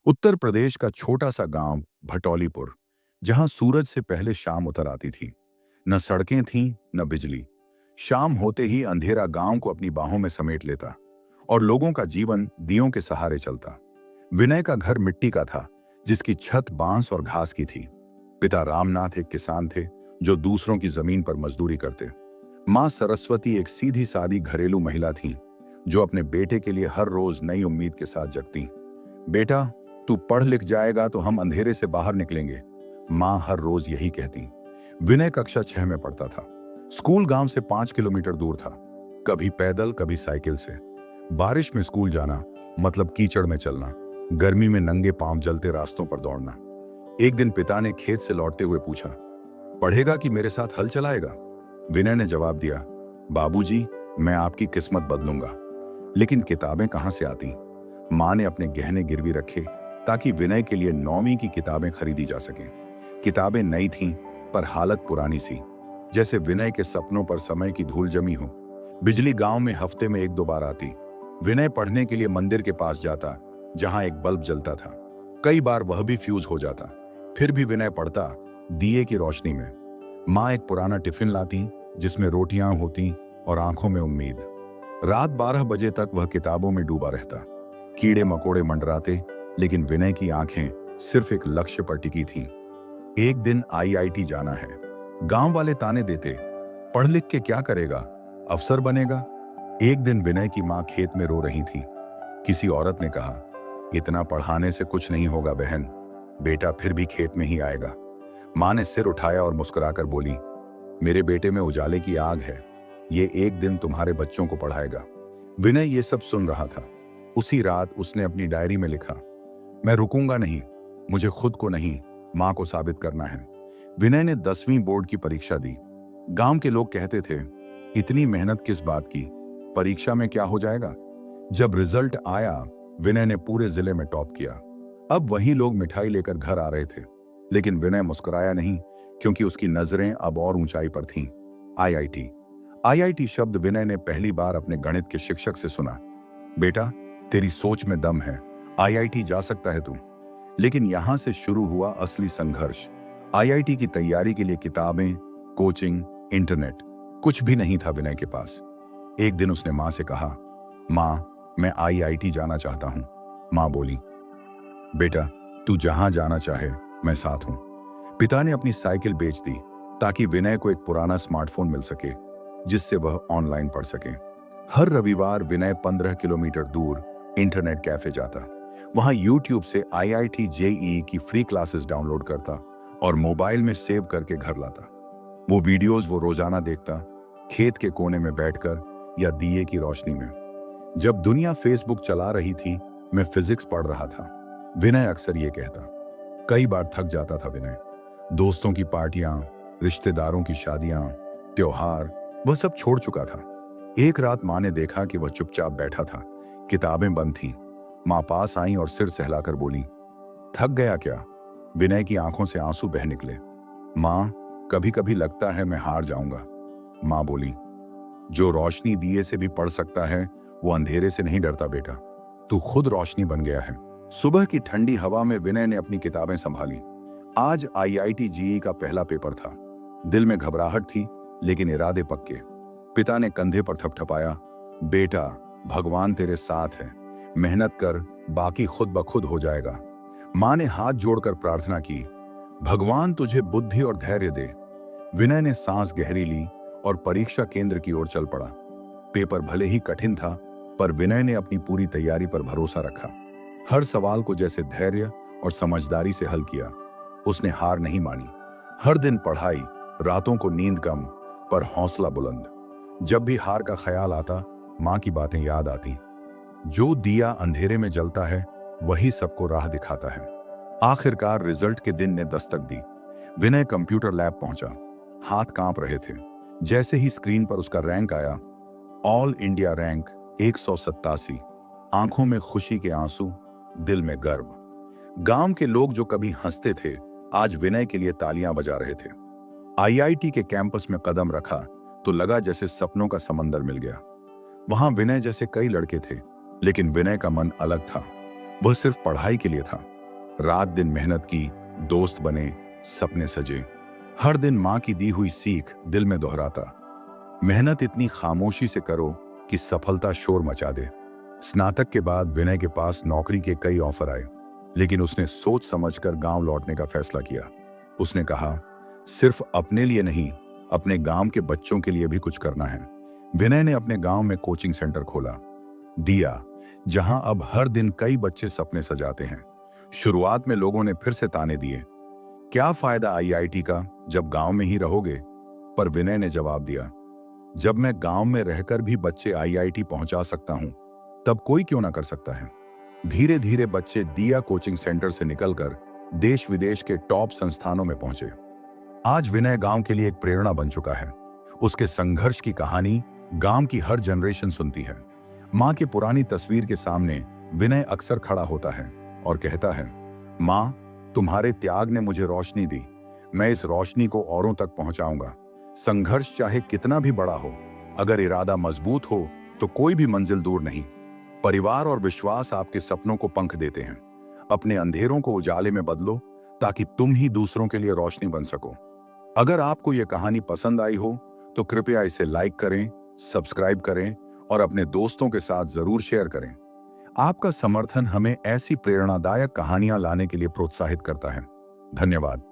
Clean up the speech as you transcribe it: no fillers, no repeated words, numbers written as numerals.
उत्तर प्रदेश का छोटा सा गांव भटौलीपुर, जहां सूरज से पहले शाम उतर आती थी। न सड़कें थीं, न बिजली। शाम होते ही अंधेरा गांव को अपनी बाहों में समेट लेता और लोगों का जीवन दियों के सहारे चलता। विनय का घर मिट्टी का था, जिसकी छत बांस और घास की थी। पिता रामनाथ एक किसान थे जो दूसरों की जमीन पर मजदूरी करते। माँ सरस्वती एक सीधी सादी घरेलू महिला थीं, जो अपने बेटे के लिए हर रोज नई उम्मीद के साथ जगती। बेटा, तू पढ़ लिख जाएगा तो हम अंधेरे से बाहर निकलेंगे, माँ हर रोज यही कहती। विनय कक्षा 6 में पढ़ता था। स्कूल गांव से 5 किलोमीटर दूर था। कभी पैदल, कभी साइकिल से। बारिश में स्कूल जाना मतलब कीचड़ में चलना, गर्मी में नंगे पांव जलते रास्तों पर दौड़ना। एक दिन पिता ने खेत से लौटते हुए पूछा, पढ़ेगा कि मेरे साथ हल चलाएगा? विनय ने जवाब दिया, बाबूजी, मैं आपकी किस्मत बदलूंगा, लेकिन किताबें कहां से आती? माँ ने अपने गहने गिरवी रखे ताकि विनय के लिए 9वीं की किताबें खरीदी जा सकें। किताबें नई थीं, पर हालत पुरानी सी, जैसे विनय के सपनों पर समय की धूल जमी हो। बिजली गांव में हफ्ते में 1-2 बार आती। विनय पढ़ने के लिए मंदिर के पास जाता, जहां एक बल्ब जलता था। कई बार वह भी फ्यूज हो जाता, फिर भी विनय पढ़ता, दिए की रोशनी में। माँ एक पुराना टिफिन लाती, जिसमें रोटियां होती और आंखों में उम्मीद। रात 12 बजे तक वह किताबों में डूबा रहता। कीड़े मकोड़े मंडराते, लेकिन विनय की आंखें सिर्फ एक लक्ष्य पर टिकी थीं। एक दिन आईआईटी जाना है। गांव वाले ताने देते, पढ़ लिख के क्या करेगा, अफसर बनेगा? एक दिन विनय की मां खेत में रो रही थी। किसी औरत ने कहा, इतना पढ़ाने से कुछ नहीं होगा बहन, बेटा फिर भी खेत में ही आएगा। मां ने सिर उठाया और मुस्कुराकर बोली, मेरे बेटे में उजाले की आग है, ये एक दिन तुम्हारे बच्चों को पढ़ाएगा। विनय ये सब सुन रहा था। उसी रात उसने अपनी डायरी में लिखा, मैं रुकूंगा नहीं, मुझे खुद को नहीं, मां को साबित करना है। विनय ने 10वीं बोर्ड की परीक्षा दी। गांव के लोग कहते थे, इतनी मेहनत किस बात की, परीक्षा में क्या हो जाएगा? जब रिजल्ट आया, विनय ने पूरे जिले में टॉप किया। अब वही लोग मिठाई लेकर घर आ रहे थे, लेकिन विनय मुस्कुराया नहीं, क्योंकि उसकी नजरें अब और ऊंचाई पर थीं। आईआईटी। आईआईटी शब्द विनय ने पहली बार अपने गणित के शिक्षक से सुना। बेटा, तेरी सोच में दम है, आईआईटी जा सकता है तू। लेकिन यहां से शुरू हुआ असली संघर्ष। आईआईटी की तैयारी के लिए किताबें, कोचिंग, इंटरनेट, कुछ भी नहीं था विनय के पास। एक दिन उसने मां से कहा, मां, मैं आईआईटी जाना चाहता हूं। मां बोली, बेटा, तू जहां जाना चाहे, मैं साथ हूं। पिता ने अपनी साइकिल बेच दी ताकि विनय को एक पुराना स्मार्टफोन मिल सके, जिससे वह ऑनलाइन पढ़ सके। हर रविवार विनय 15 किलोमीटर दूर इंटरनेट कैफे जाता। वहां यूट्यूब से आईआईटी जेईई की फ्री क्लासेस डाउनलोड करता और मोबाइल में सेव करके घर लाता। वो वीडियोस वो रोजाना देखता, खेत के कोने में बैठकर या दिए की रोशनी में। जब दुनिया फेसबुक चला रही थी, मैं फिजिक्स पढ़ रहा था, विनय अक्सर ये कहता। कई बार थक जाता था विनय। दोस्तों की पार्टियां, रिश्तेदारों की शादियां, त्योहार, वह सब छोड़ चुका था। एक रात मां ने देखा कि वह चुपचाप बैठा था, किताबें बंद थीं। मां पास आई और सिर सहलाकर बोली, थक गया क्या? विनय की आंखों से आंसू बह निकले। मां, कभी कभी लगता है मैं हार जाऊंगा। मां बोली, जो रोशनी दिए से भी पढ़ सकता है, वो अंधेरे से नहीं डरता बेटा, तू खुद रोशनी बन गया है। सुबह की ठंडी हवा में विनय ने अपनी किताबें संभाली। आज आईआईटी जेईई का पहला पेपर था। दिल में घबराहट थी, लेकिन इरादे पक्के। पिता ने कंधे पर थपथपाया, बेटा, भगवान तेरे साथ है, मेहनत कर, बाकी खुद ब खुद हो जाएगा। मां ने हाथ जोड़कर प्रार्थना की, भगवान तुझे बुद्धि और धैर्य दे। विनय ने सांस गहरी ली और परीक्षा केंद्र की ओर चल पड़ा। पेपर भले ही कठिन था, पर विनय ने अपनी पूरी तैयारी पर भरोसा रखा। हर सवाल को जैसे धैर्य और समझदारी से हल किया। उसने हार नहीं मानी। हर दिन पढ़ाई, रातों को नींद कम, पर हौसला बुलंद। जब भी हार का ख्याल आता, मां की बातें याद आती, जो दिया अंधेरे में जलता है, वही सबको राह दिखाता है। आखिरकार रिजल्ट के दिन ने दस्तक दी। विनय कंप्यूटर लैब पहुंचा। हाथ कांप रहे थे। जैसे ही स्क्रीन पर उसका रैंक आया, ऑल इंडिया रैंक 187। आंखों में खुशी के आंसू, दिल में गर्व। गांव के लोग जो कभी हंसते थे, आज विनय के लिए तालियां बजा रहे थे। आईआईटी के कैंपस में कदम रखा तो लगा जैसे सपनों का समंदर मिल गया। वहां विनय जैसे कई लड़के थे, लेकिन विनय का मन अलग था। वह सिर्फ पढ़ाई के लिए था, रात दिन मेहनत की, दोस्त बने, सपने सजे। हर दिन माँ की दी हुई सीख दिल में दोहराता, मेहनत इतनी खामोशी से करो कि सफलता शोर मचा दे। स्नातक के बाद विनय के पास नौकरी के कई ऑफर आए, लेकिन उसने सोच समझकर गांव लौटने का फैसला किया। उसने कहा, सिर्फ अपने लिए नहीं, अपने गांव के बच्चों के लिए भी कुछ करना है। विनय ने अपने गांव में कोचिंग सेंटर खोला, दिया, जहां अब हर दिन कई बच्चे सपने सजाते हैं। शुरुआत में लोगों ने फिर से ताने दिए, क्या फायदा आईआईटी का जब गांव में ही रहोगे? पर विनय ने जवाब दिया, जब मैं गांव में रहकर भी बच्चे आईआईटी पहुंचा सकता हूं, तब कोई क्यों ना कर सकता है। धीरे धीरे बच्चे दिया कोचिंग सेंटर से निकलकर देश विदेश के टॉप संस्थानों में पहुंचे। आज विनय गांव के लिए एक प्रेरणा बन चुका है। उसके संघर्ष की कहानी गांव की हर जनरेशन सुनती है। मां की पुरानी तस्वीर के सामने विनय अक्सर खड़ा होता है और कहता है, मां, तुम्हारे त्याग ने मुझे रोशनी दी, मैं इस रोशनी को औरों तक पहुंचाऊंगा। संघर्ष चाहे कितना भी बड़ा हो, अगर इरादा मजबूत हो तो कोई भी मंजिल दूर नहीं। परिवार और विश्वास आपके सपनों को पंख देते हैं। अपने अंधेरों को उजाले में बदलो, ताकि तुम ही दूसरों के लिए रोशनी बन सको। अगर आपको यह कहानी पसंद आई हो तो कृपया इसे लाइक करें, सब्सक्राइब करें और अपने दोस्तों के साथ जरूर शेयर करें। आपका समर्थन हमें ऐसी प्रेरणादायक कहानियां लाने के लिए प्रोत्साहित करता है। धन्यवाद।